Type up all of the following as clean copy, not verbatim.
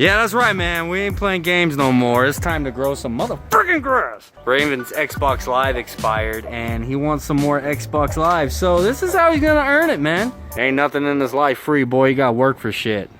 Yeah, that's right, man. We ain't playing games no more. It's time to grow some motherfucking grass. Raven's Xbox Live expired, and he wants some more Xbox Live. So this is how he's gonna earn it, man. Ain't nothing in this life free, boy. You gotta work for shit.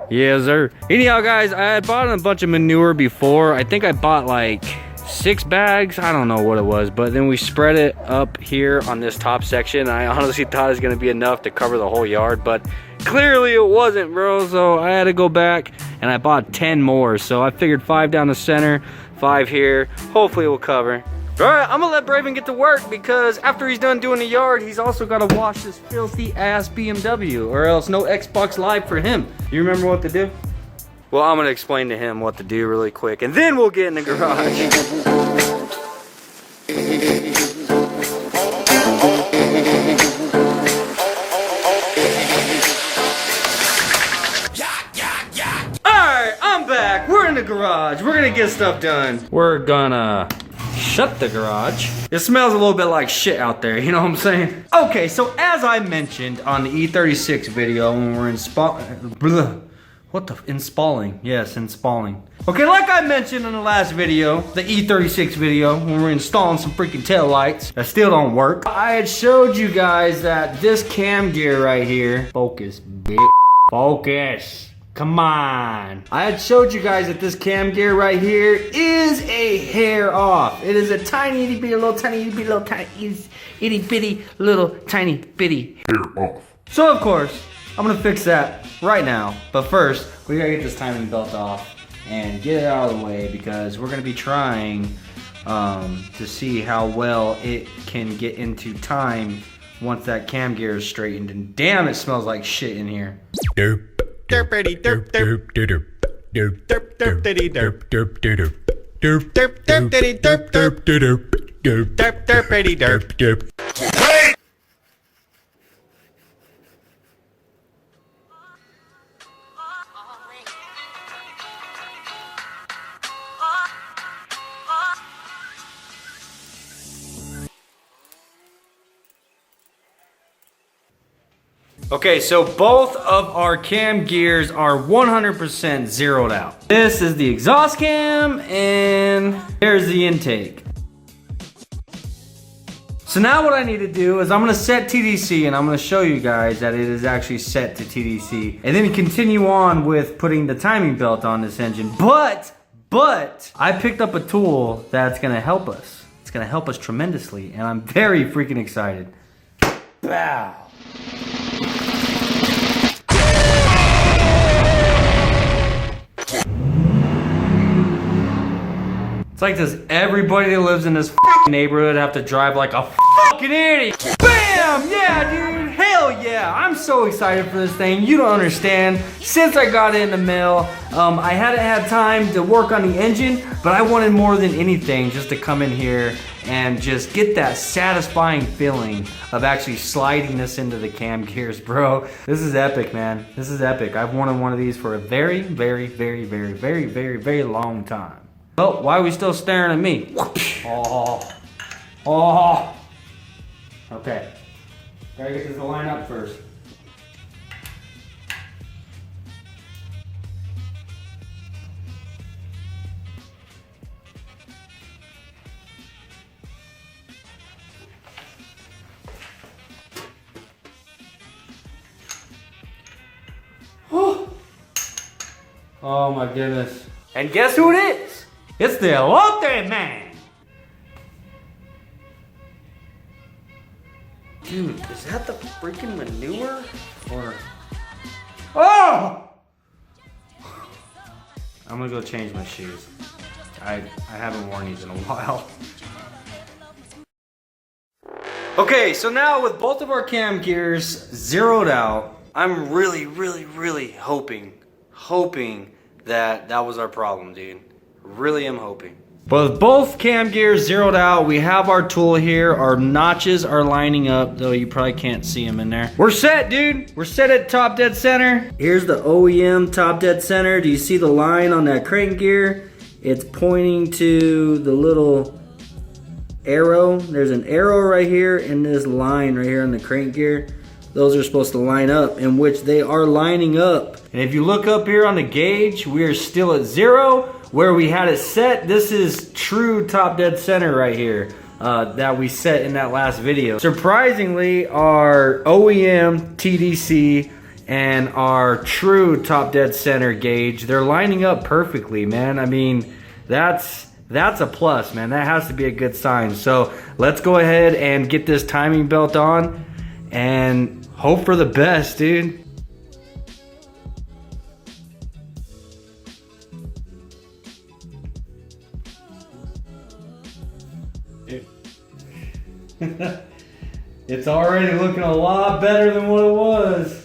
Yeah, sir. Anyhow, guys, I had bought a bunch of manure before. I think I bought like 6 bags. I don't know what it was, but then we spread it up here on this top section. I honestly thought it was gonna be enough to cover the whole yard, but clearly it wasn't, bro. So I had to go back and I bought 10 more. So I figured 5 down the center, 5 here. Hopefully it will cover. All right, I'm gonna let Braven get to work because after he's done doing the yard, he's also gotta wash this filthy ass BMW, or else no Xbox Live for him. You remember what to do? Well, I'm gonna explain to him what to do really quick, and then we'll get in the garage. Alright, I'm back. We're in the garage. We're gonna get stuff done. We're gonna shut the garage. It smells a little bit like shit out there, you know what I'm saying? Okay, so as I mentioned on the E36 video when we're installing. Yes, installing. Okay, like I mentioned in the last video, the E36 video, when we're installing some freaking tail lights that still don't work. I had showed you guys that this cam gear right here, focus, bitch, focus. Come on. I had showed you guys that this cam gear right here is a hair off. It is a tiny itty bitty little tiny itty bitty little tiny itty bitty little tiny bitty hair off. So of course, I'm gonna fix that right now. But first, we gotta get this timing belt off and get it out of the way because we're gonna be trying to see how well it can get into time once that cam gear is straightened. And damn, it smells like shit in here. Derp. Derpity derp derp derp derp derp derp derp derp derp derp derp derp derp derp derp derp derp derpity derp derp. Okay, so both of our cam gears are 100% zeroed out. This is the exhaust cam, and here's the intake. So now what I need to do is I'm gonna set TDC, and I'm gonna show you guys that it is actually set to TDC, and then continue on with putting the timing belt on this engine. But I picked up a tool that's gonna help us. It's gonna help us tremendously, and I'm very freaking excited. Bow. It's like, does everybody that lives in this neighborhood have to drive like a fucking idiot? Bam! Yeah, dude! Hell yeah! I'm so excited for this thing. You don't understand. Since I got it in the mail, I hadn't had time to work on the engine, but I wanted more than anything just to come in here and just get that satisfying feeling of actually sliding this into the cam gears, bro. This is epic, man. This is epic. I've wanted one of these for a very, very, very, very, very, very, very long time. Oh, why are we still staring at me? Oh. Okay. Gotta get this to line up first. Oh my goodness. And guess who it is? It's the elote man! Dude, is that the freaking manure? Or... Oh! I'm gonna go change my shoes. I haven't worn these in a while. Okay, so now with both of our cam gears zeroed out, I'm really hoping that was our problem, dude. Really am hoping. But with both cam gears zeroed out, we have our tool here. Our notches are lining up, though you probably can't see them in there. We're set, dude. We're set at top dead center. Here's the OEM top dead center. Do you see the line on that crank gear? It's pointing to the little arrow. There's an arrow right here and this line right here on the crank gear those are supposed to line up, in which they are lining up. And if you look up here on the gauge, we are still at 0 where we had it set. This is true top dead center right here that we set in that last video. Surprisingly, our OEM TDC and our true top dead center gauge, they're lining up perfectly, man. I mean, that's a plus, man. That has to be a good sign. So let's go ahead and get this timing belt on and hope for the best, dude. It's already looking a lot better than what it was.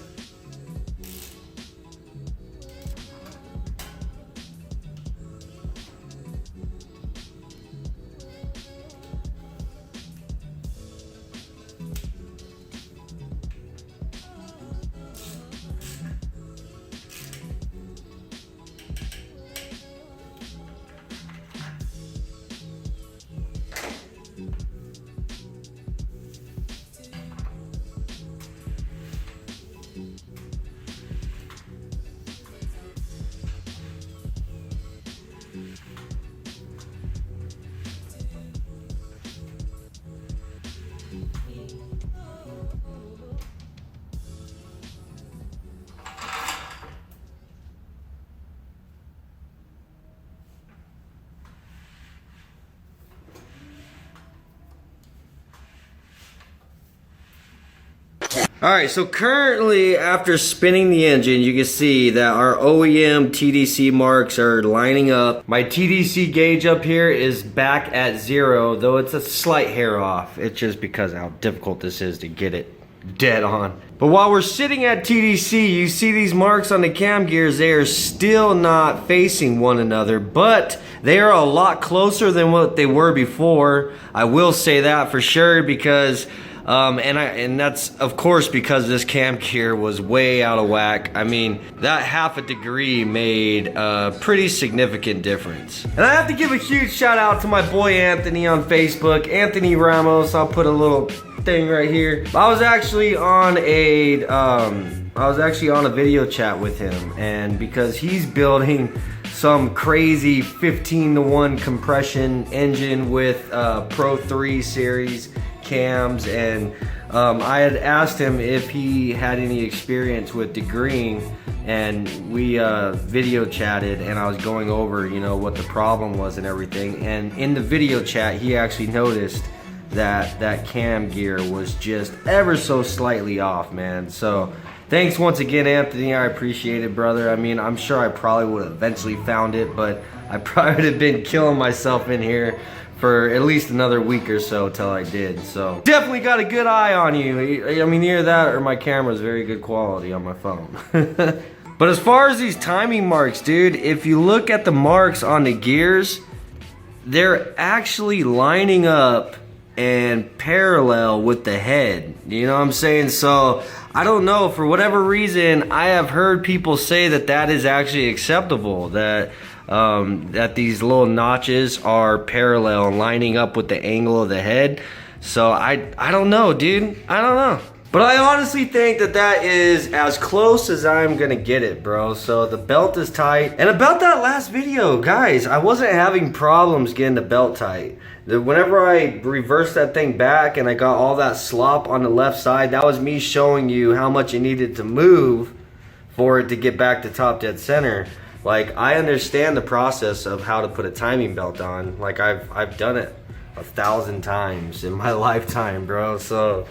Alright, so currently after spinning the engine, you can see that our OEM TDC marks are lining up. My TDC gauge up here is back at 0, though it's a slight hair off. It's just because of how difficult this is to get it dead on. But while we're sitting at TDC, you see these marks on the cam gears. They are still not facing one another, but they are a lot closer than what they were before. I will say that for sure, because and that's of course because this cam gear was way out of whack. I mean, that half a degree made a pretty significant difference. And I have to give a huge shout out to my boy Anthony on Facebook, Anthony Ramos. I'll put a little thing right here. I was actually on a video chat with him, and because he's building some crazy 15-to-1 compression engine with Pro 3 series cams, and I had asked him if he had any experience with degreeing, and we video chatted, and I was going over, you know, what the problem was and everything. And in the video chat, he actually noticed that cam gear was just ever so slightly off, man. So thanks once again, Anthony. I appreciate it, brother. I mean, I'm sure I probably would have eventually found it, but I probably would have been killing myself in here for at least another week or so till I did. So definitely got a good eye on you. I mean, either that or my camera's very good quality on my phone. But as far as these timing marks, dude, if you look at the marks on the gears, they're actually lining up and parallel with the head. You know what I'm saying? So I don't know, for whatever reason, I have heard people say that that is actually acceptable, that that these little notches are parallel and lining up with the angle of the head. So I don't know, dude. I don't know. But I honestly think that that is as close as I'm gonna get it, bro. So the belt is tight. And about that last video, guys, I wasn't having problems getting the belt tight. Whenever I reversed that thing back and I got all that slop on the left side, that was me showing you how much it needed to move for it to get back to top dead center. Like, I understand the process of how to put a timing belt on. Like, I've done it 1,000 times in my lifetime, bro. So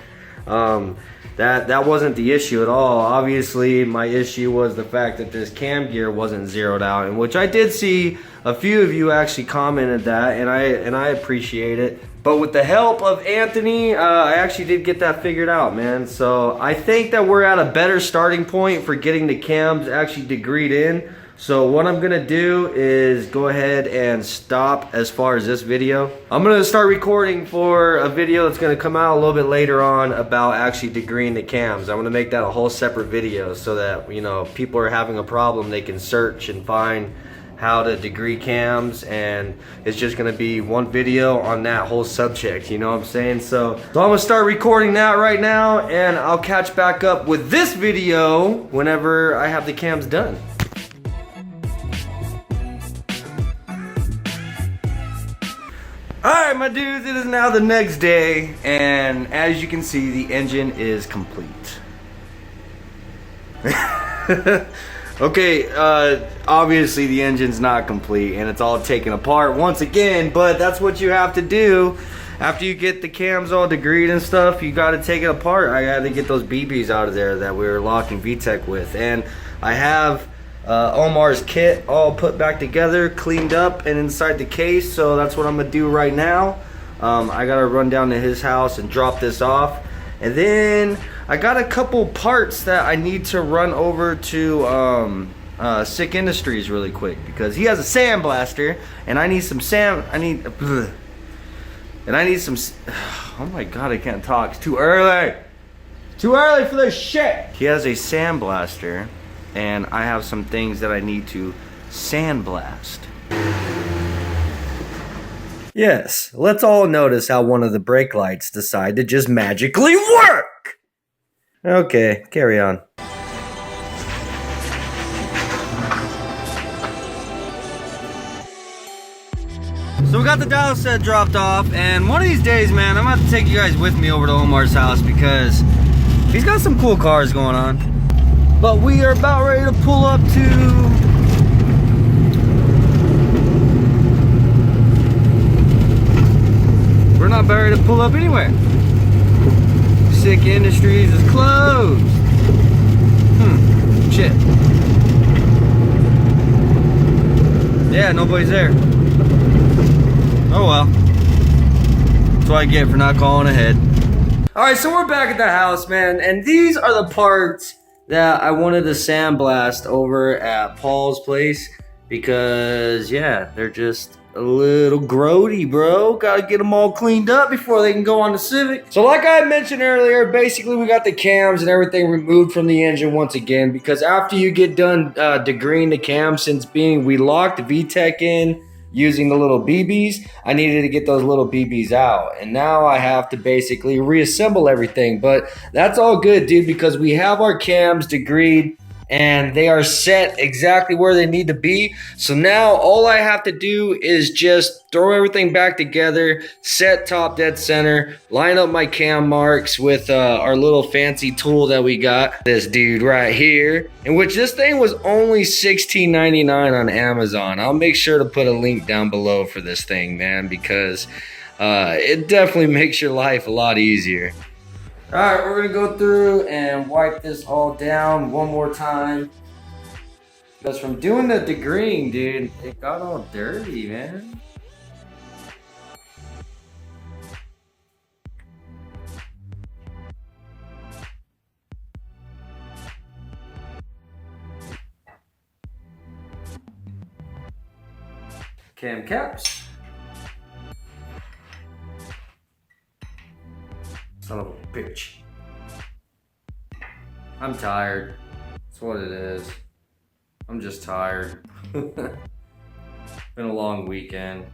that wasn't the issue at all. Obviously, my issue was the fact that this cam gear wasn't zeroed out, in which I did see a few of you actually commented that, and I appreciate it. But with the help of Anthony, I actually did get that figured out, man. So I think that we're at a better starting point for getting the cams actually degreed in. So what I'm gonna do is go ahead and stop as far as this video. I'm gonna start recording for a video that's gonna come out a little bit later on about actually degreeing the cams. I'm gonna make that a whole separate video so that, you know, if people are having a problem, they can search and find how to degree cams, and it's just gonna be one video on that whole subject, you know what I'm saying? So I'm gonna start recording that right now, and I'll catch back up with this video whenever I have the cams done. Alright my dudes, it is now the next day, and as you can see, the engine is complete. Okay, obviously the engine's not complete and it's all taken apart once again, but that's what you have to do. After you get the cams all degreed and stuff, you gotta take it apart. I gotta get those BBs out of there that we were locking VTEC with. And I have Omar's kit all put back together, cleaned up and inside the case, so that's what I'm gonna do right now. I gotta run down to his house and drop this off. And then I got a couple parts that I need to run over to Sic Industries really quick, because he has a sandblaster and I need some oh my god, I can't talk, it's too early. Too early for this shit. He has a sandblaster and I have some things that I need to sandblast. Yes, let's all notice how one of the brake lights decide to just magically work! Okay, carry on. So we got the dial set dropped off, and one of these days, man, I'm about to take you guys with me over to Omar's house because he's got some cool cars going on. But we are about ready to pull up to... We're not about ready to pull up anywhere. Sic Industries is closed. Shit. Yeah, nobody's there. Oh well. That's what I get for not calling ahead. Alright, so we're back at the house, man, and these are the parts that I wanted to sandblast over at Paul's place because, yeah, they're just a little grody, bro. Gotta get them all cleaned up before they can go on the Civic. So like I mentioned earlier, basically we got the cams and everything removed from the engine once again, because after you get done degreeing the cams, since we locked the VTEC in using the little BBs, I needed to get those little BBs out, and now I have to basically reassemble everything. But that's all good, dude, because we have our cams degreed and they are set exactly where they need to be. So now all I have to do is just throw everything back together, set top dead center, line up my cam marks with our little fancy tool that we got, this dude right here, in which this thing was only $16.99 on Amazon. I'll make sure to put a link down below for this thing, man, because it definitely makes your life a lot easier. Alright, we're gonna go through and wipe this all down one more time. Because from doing the degreeing, dude, it got all dirty, man. Cam caps. Son of a bitch. I'm tired. That's what it is. I'm just tired. Been a long weekend.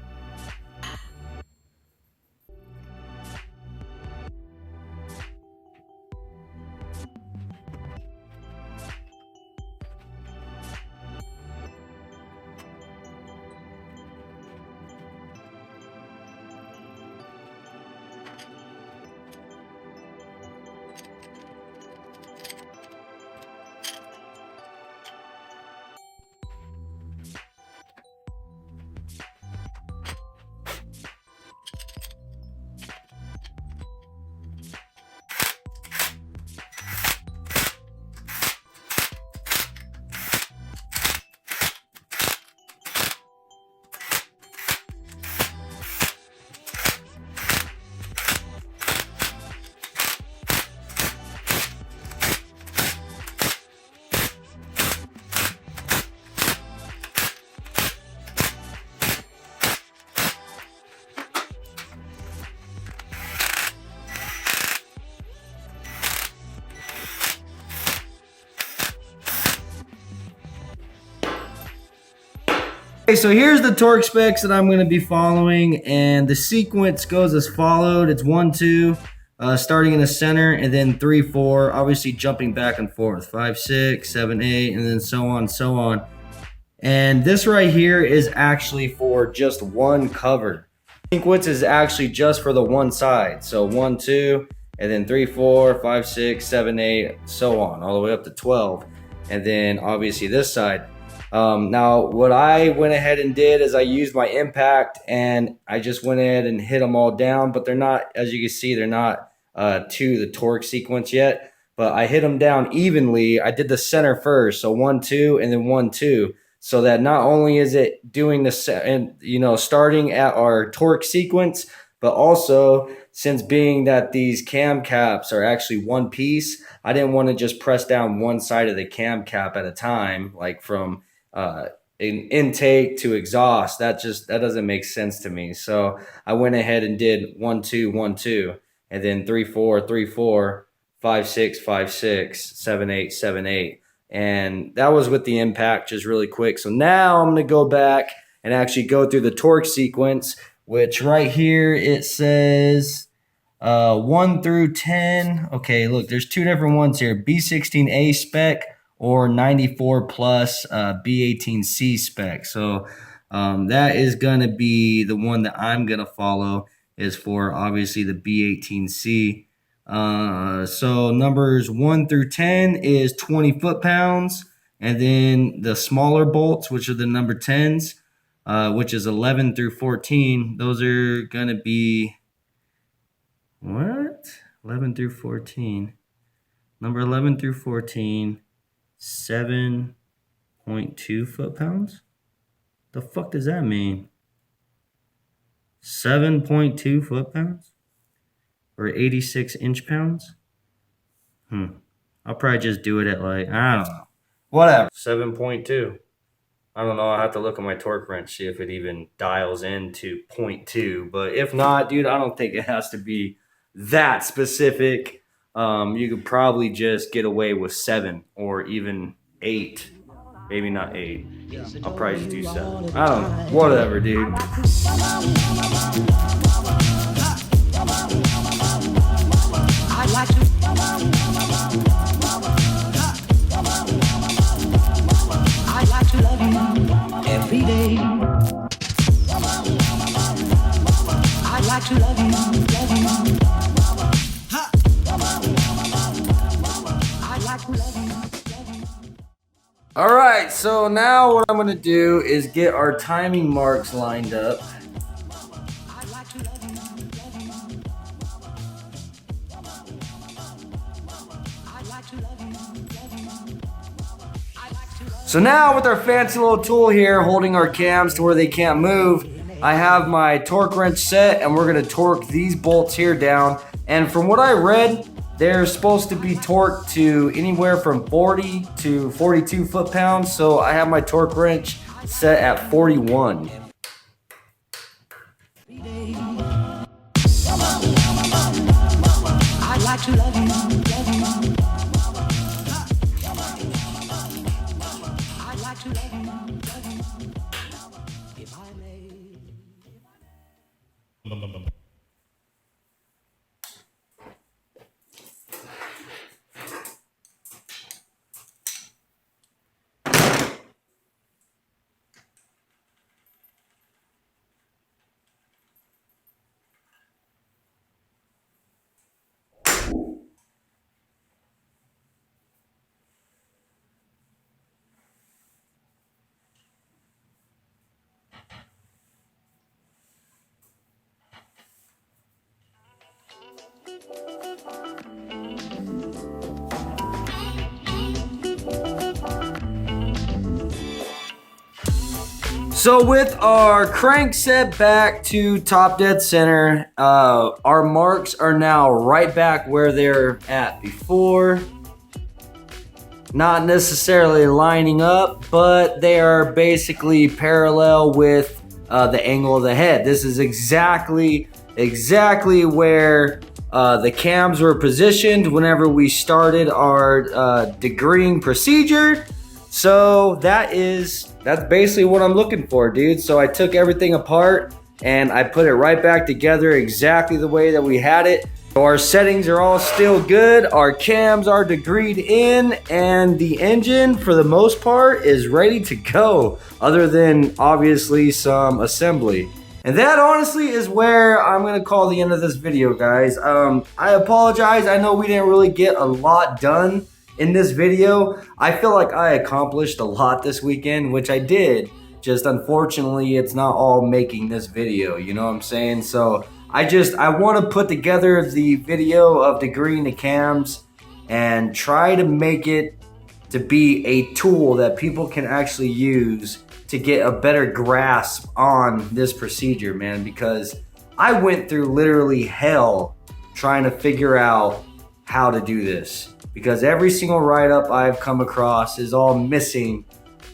Okay, so here's the torque specs that I'm going to be following, and the sequence goes as followed. It's 1, 2, starting in the center, and then 3, 4, obviously jumping back and forth, 5, 6, 7, 8, and then so on, so on. And this right here is actually for just one cover. Sequence is actually just for the one side. So 1, 2, and then 3, 4, 5, 6, 7, 8, so on, all the way up to 12. And then obviously this side. Now what I went ahead and did is I used my impact and I just went ahead and hit them all down, but they're not, as you can see, they're not to the torque sequence yet, but I hit them down evenly. I did the center first, so 1, 2, and then 1, 2. So that not only is it doing the, starting at our torque sequence, but also since being that these cam caps are actually one piece, I didn't want to just press down one side of the cam cap at a time, like from intake to exhaust. That doesn't make sense to me. So I went ahead and did 1, 2, 1, 2, and then 3, 4, 3, 4, 5, 6, 5, 6, 7, 8, 7, 8. And that was with the impact, just really quick. So now I'm going to go back and actually go through the torque sequence, which right here it says 1 through 10. Okay, look, there's two different ones here, B16A spec or 94 plus B18C spec. So that is going to be the one that I'm going to follow, is for obviously the B18C. So numbers 1 through 10 is 20 foot-pounds, and then the smaller bolts, which are the number 10s, which is 11 through 14, those are gonna be what? 11 through 14. Number 11 through 14, 7.2 foot-pounds. The fuck does that mean? 7.2 foot-pounds? Or 86 inch-pounds? I'll probably just do it at like, I don't know. Whatever. 7.2. I don't know. I'll have to look at my torque wrench, see if it even dials into 0.2. But if not, dude, I don't think it has to be that specific. You could probably just get away with 7 or even 8. Maybe not 8. I'll probably just do 7. I don't know. Whatever, dude. I'd like to. I'd like to love you every day. I'd like to love you, love you. I'd like to love you, love you. All right, so now what I'm gonna do is get our timing marks lined up. I'd like to love you, love you. I'd like to love you, love you. I'd like to love So now with our fancy little tool here holding our cams to where they can't move, I have my torque wrench set and we're gonna torque these bolts here down. And from what I read, they're supposed to be torqued to anywhere from 40 to 42 foot-pounds. So I have my torque wrench set at 41. I'd like to love you, love you. I'd like to love you, love you. If I may. So with our crank set back to top dead center, our marks are now right back where they're at before. Not necessarily lining up, but they are basically parallel with the angle of the head. This is exactly where the cams were positioned whenever we started our degreeing procedure. So that is that's basically what I'm looking for, dude. So I took everything apart and I put it right back together exactly the way that we had it. So our settings are all still good, our cams are degreed in, and the engine for the most part is ready to go, other than obviously some assembly. And that honestly is where I'm gonna call the end of this video, guys. I apologize, I know we didn't really get a lot done in this video. I feel like I accomplished a lot this weekend, which I did. Just unfortunately, it's not all making this video, you know what I'm saying? So I want to put together the video of degreeing the cams and try to make it to be a tool that people can actually use to get a better grasp on this procedure, man, because I went through literally hell trying to figure out how to do this, because every single write-up I've come across is all missing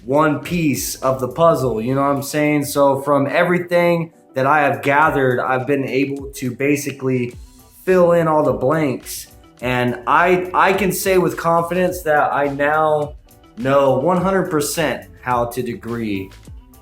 one piece of the puzzle, you know what I'm saying? So from everything that I have gathered, I've been able to basically fill in all the blanks, and I can say with confidence that I now know 100% how to degree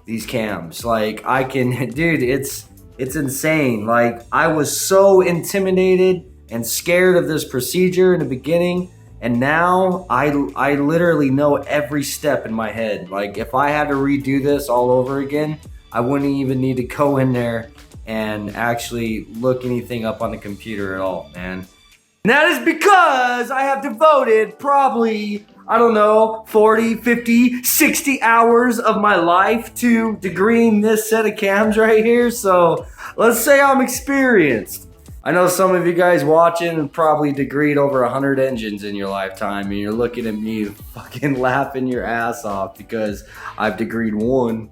these cams. Like I can, dude, it's insane. Like I was so intimidated and scared of this procedure in the beginning, and now I literally know every step in my head. Like if I had to redo this all over again, I wouldn't even need to go in there and actually look anything up on the computer at all, man. And that is because I have devoted probably, I don't know, 40, 50, 60 hours of my life to degreeing this set of cams right here. So let's say I'm experienced. I know some of you guys watching probably degreed over 100 engines in your lifetime, and you're looking at me fucking laughing your ass off because I've degreed one.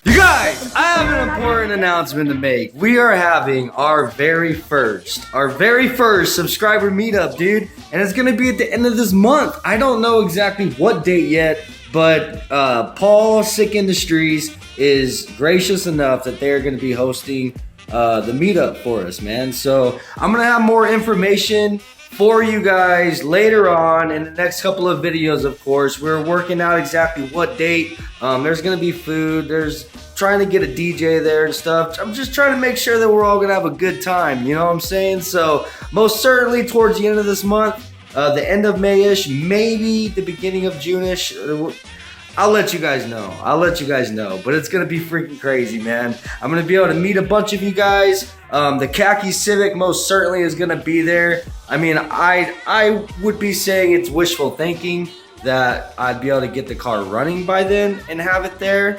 You guys, I have an important announcement to make. We are having our very first subscriber meetup, dude. And it's gonna be at the end of this month. I don't know exactly what date yet, but Paul Sic Industries is gracious enough that they're gonna be hosting the meetup for us, man. So I'm gonna have more information for you guys later on in the next couple of videos. Of course, we're working out exactly what date. There's gonna be food, there's trying to get a DJ there and stuff. I'm just trying to make sure that we're all gonna have a good time, you know what I'm saying? So most certainly towards the end of this month, the end of May-ish, maybe the beginning of June-ish, I'll let you guys know. But it's gonna be freaking crazy, man. I'm gonna be able to meet a bunch of you guys. The khaki Civic most certainly is gonna be there. I mean, I would be saying it's wishful thinking that I'd be able to get the car running by then and have it there.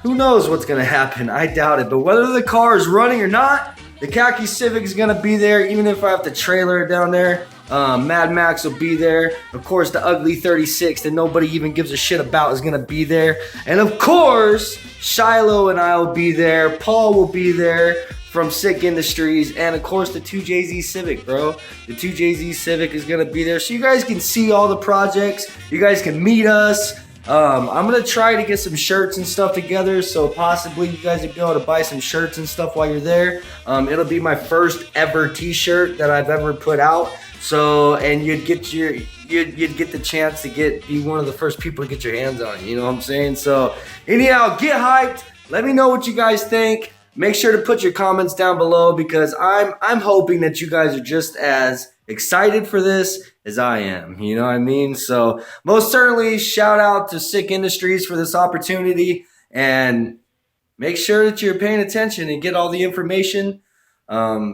Who knows what's gonna happen? I doubt it. But whether the car is running or not, the khaki Civic is gonna be there, even if I have to trailer it down there. Mad Max will be there. Of course, the ugly 36 that nobody even gives a shit about is gonna be there. And of course, Shiloh and I will be there. Paul will be there from Sic Industries. And of course, the 2JZ Civic, bro. The 2JZ Civic is gonna be there. So you guys can see all the projects. You guys can meet us. I'm gonna try to get some shirts and stuff together, so possibly you guys will be able to buy some shirts and stuff while you're there. It'll be my first ever t-shirt that I've ever put out. So, and you'd get the chance to be one of the first people to get your hands on it, you know what I'm saying? So anyhow, get hyped. Let me know what you guys think. Make sure to put your comments down below, because I'm hoping that you guys are just as excited for this as I am, you know what I mean? So most certainly shout out to Sic Industries for this opportunity, and make sure that you're paying attention and get all the information,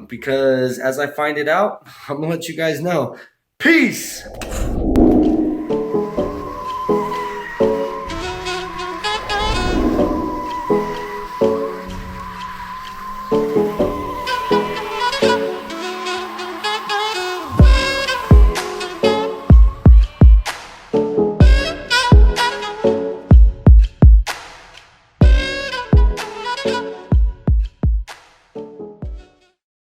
because as I find it out, I'm gonna let you guys know. Peace.